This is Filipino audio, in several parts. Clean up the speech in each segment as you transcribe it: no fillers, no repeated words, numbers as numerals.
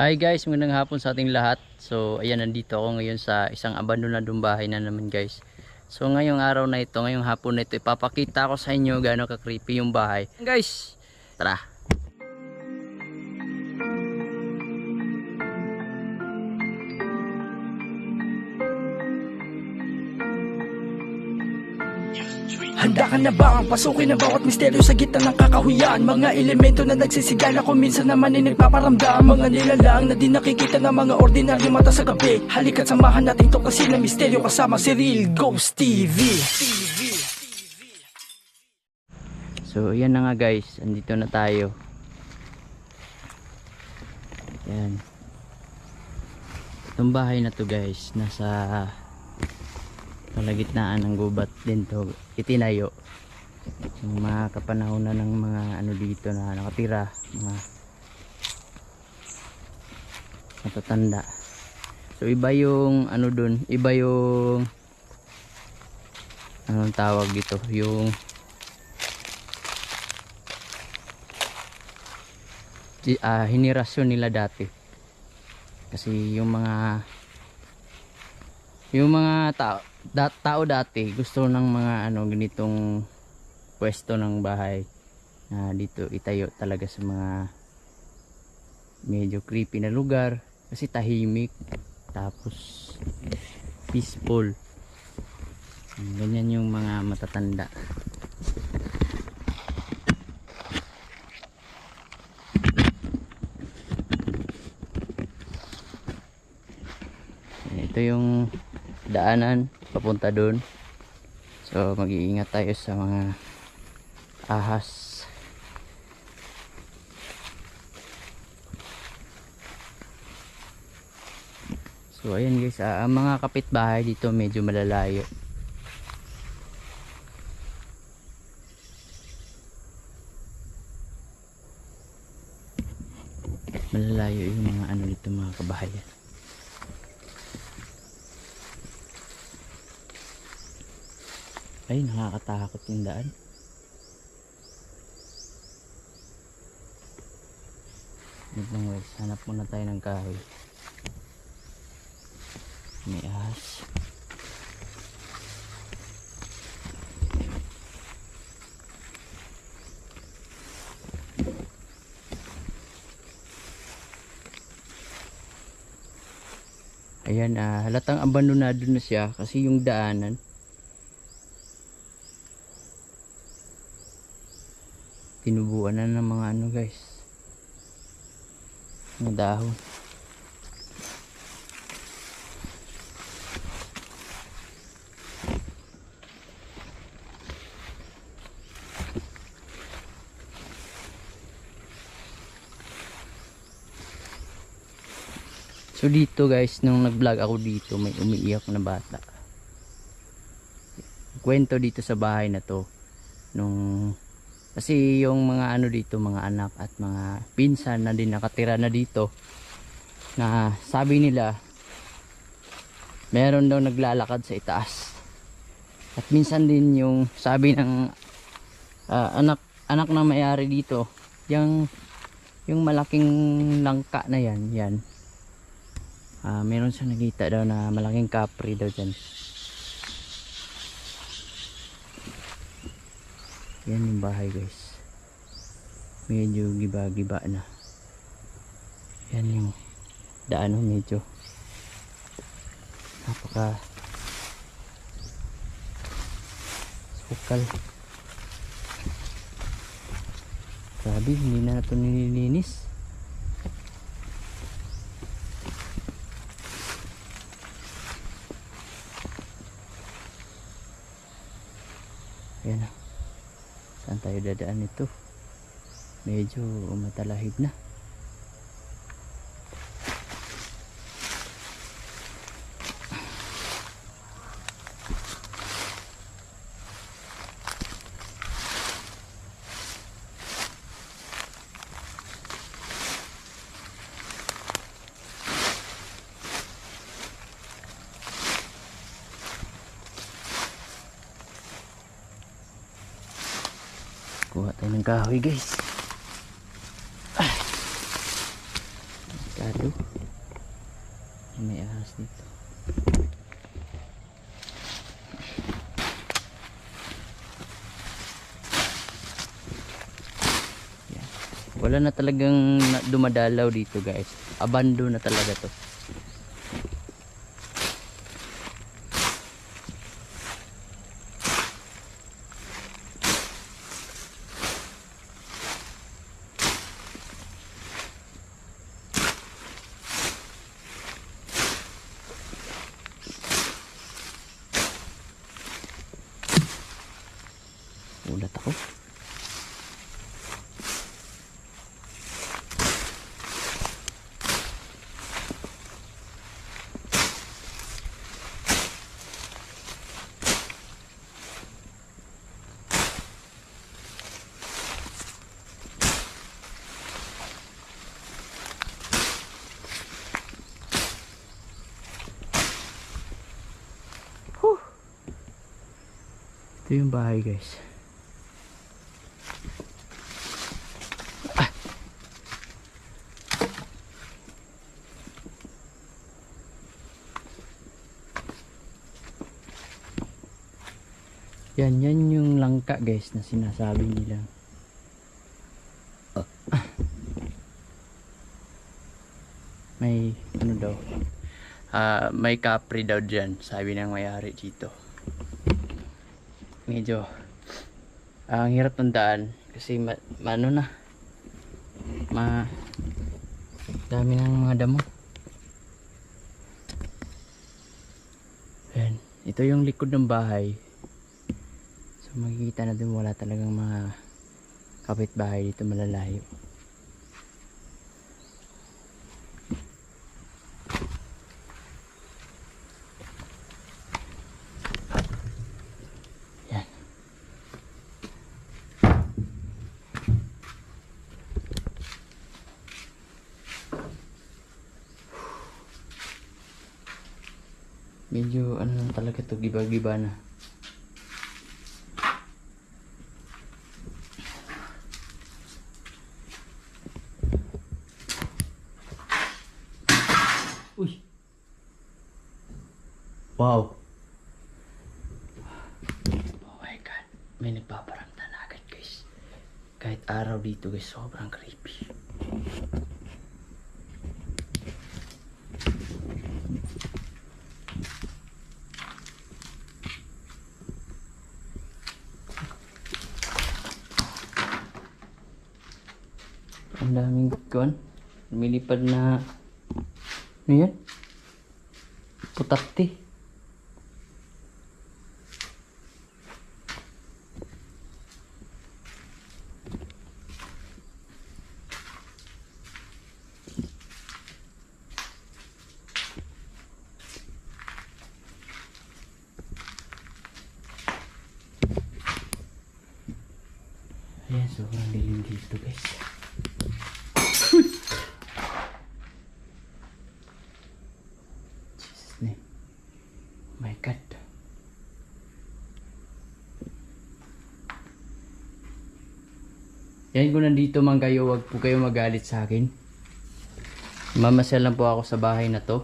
Hi guys, magandang hapon sa ating lahat. So ayan, nandito ako ngayon sa isang abandonadong bahay na naman guys. So ngayong araw na ito, ngayong hapon na ito, ipapakita ko sa inyo gaano ka-creepy yung bahay. Guys, tara! Handa ka na ba ang pasukin ang bawat misteryo sa gitna ng kakahuyan? Mga elemento na nagsisigala kung minsan naman ay nagpaparamdam. Mga nilalang na di nakikita ng mga ordinaryo mata sa gabi. Halika't samahan natin tuklasin ang misteryo kasama si Real Ghost TV. So yan na nga guys, andito na tayo. Yan. Itong bahay na to guys, nasa kalagitnaan ng gubat din to itinayo. Yung mga kapanahonan ng mga ano dito na nakatira, mga matatanda. So iba yung ano dun, iba yung anong tawag dito, yung henerasyon nila dati. Kasi yung mga tao dati gusto ng mga ano ganitong pwesto ng bahay na dito itayo talaga sa mga medyo creepy na lugar kasi tahimik tapos peaceful. Ganyan yung mga matatanda. Ito yung daanan papunta doon. So mag-iingat tayo sa mga ahas. So ayan guys, ang mga kapitbahay dito medyo malalayo. Malalayo yung mga ano dito, mga kabahayan. Ay, nakakatakot yung daan. Wait lang guys, hanap muna tayo ng kahoy. May ahas. Ayan, halatang abandonado na siya kasi yung daanan tinubuan na ng mga ano guys, mga dahon. So dito guys, nung nag vlog ako dito, may umiiyak na bata. Kwento dito sa bahay na to nung kasi yung mga ano dito, mga anak at mga pinsan na din nakatira na dito, na sabi nila meron daw naglalakad sa itaas. At minsan din yung sabi ng anak na may-ari dito, yung malaking langka na yan, meron siya nakita daw na malaking kapri daw dyan. Yan yung bahay guys, medyo giba-giba na. Yan yung daan, medyo napaka sukal. Grabe, hindi na ito nililinis. Yan na. Saan tayo dadaan ito? Medyo matalahib na. Kuha tayo ng kahoy guys. Delikado. May ahas dito. Yan. Wala na talagang dumadalaw dito guys. Abandon na talaga to. Ulat ako. Whew. Ito yung bahay guys. Yan yung langka guys na sinasabi nila. May ano daw? May kapri daw dyan, sabi ng may-ari dito. Medyo ang hirap ng daan kasi ano na. Dami ng mga damo. Yan, ito yung likod ng bahay. So makikita na dun wala talagang mga kapitbahay dito malalayo. Yan. Medyo ano lang talaga to, giba-giba na. Uy. Wow. Oh my god. May nagpaparamdam na agad guys. Kahit araw dito guys, sobrang creepy. Ang daming kuwan. Lumilipad na ano yan? Putakti. Ayan, sobrang dilim dito guys. My God. Yan kung nandito man kayo, wag po kayo magalit sa akin. Mamasyal lang po ako sa bahay na to.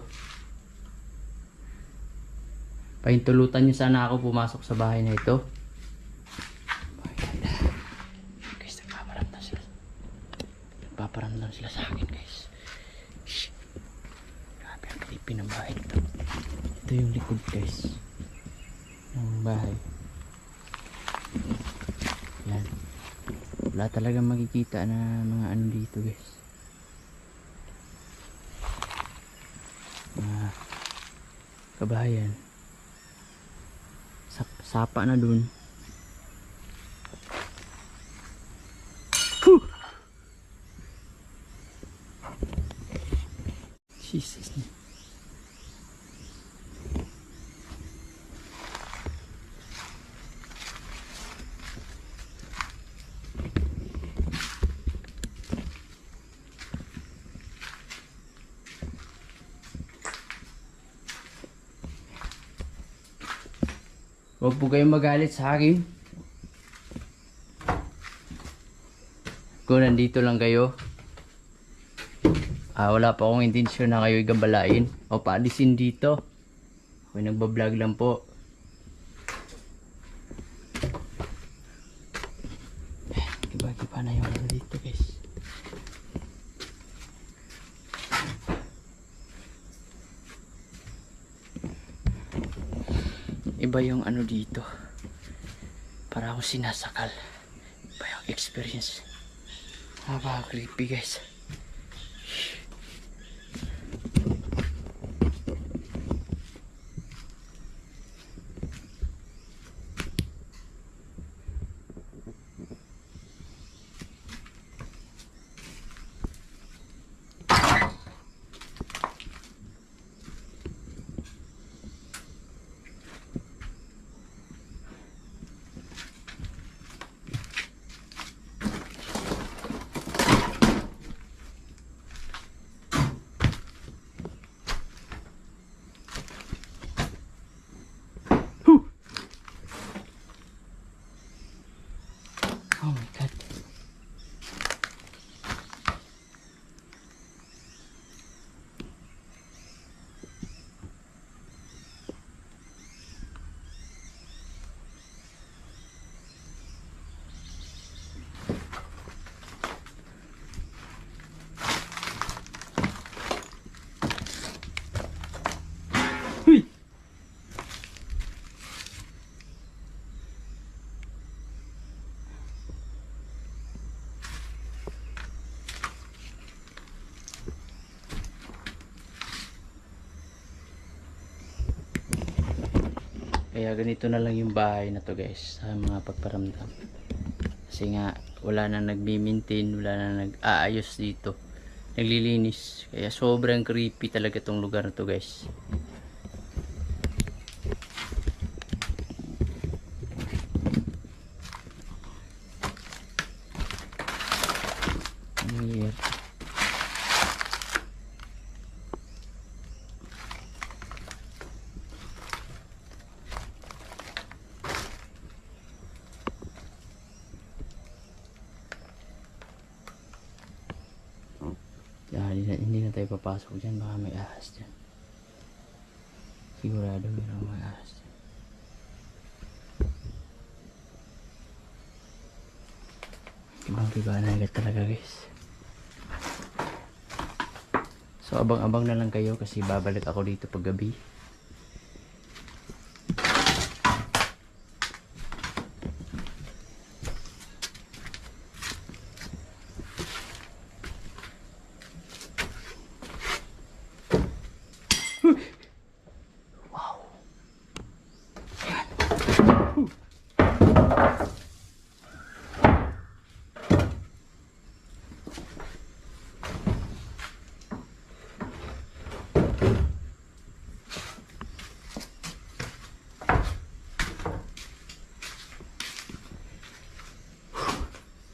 Pahintulutan nyo sana ako pumasok sa bahay na ito. My God. Guys, nagpaparamdam sila. Nagpaparamdam sila sa akin guys. Shh. Grabe ang creepy ng bahay ito. Ito yung likod guys ng bahay. Yan. Wala talagang makikita na mga ano dito guys. Mga kabahayan. Sapa na dun. Whew! Jesus. Huwag po kayong magalit sa akin. Kung nandito lang kayo. Wala pa akong intensyon na kayo gabalain o paalisin dito. Ako nagbablog lang po. Iba na yung ano dito guys. Iba yung ano dito. Para ako sinasakal. Iba yung experience. Creepy guys. Oh my god. Huy! Kaya ganito na lang yung bahay na to guys, sa mga pagparamdam. Kasi nga wala na nagmi-maintain, wala na nag-aayos dito, naglilinis. Kaya sobrang creepy talaga tong lugar na to guys. Weird. Hindi na tayo papasok dyan, baka may ahas dyan. Sigurado mayroong may ahas dyan. Ibang na agad talaga guys. So abang-abang na lang kayo kasi babalik ako dito pag gabi.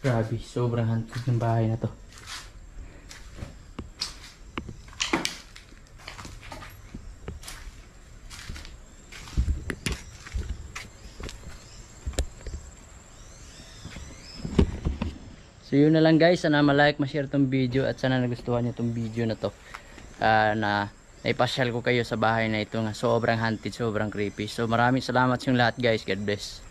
Grabe, sobrang haunted ng bahay na to. So yun na lang guys, sana ma-like, ma-share tong video at sana nagustuhan niyo tong video na to. Na naipasyal ko kayo sa bahay na ito nga sobrang haunted, sobrang creepy. So maraming salamat sa lahat guys, God bless.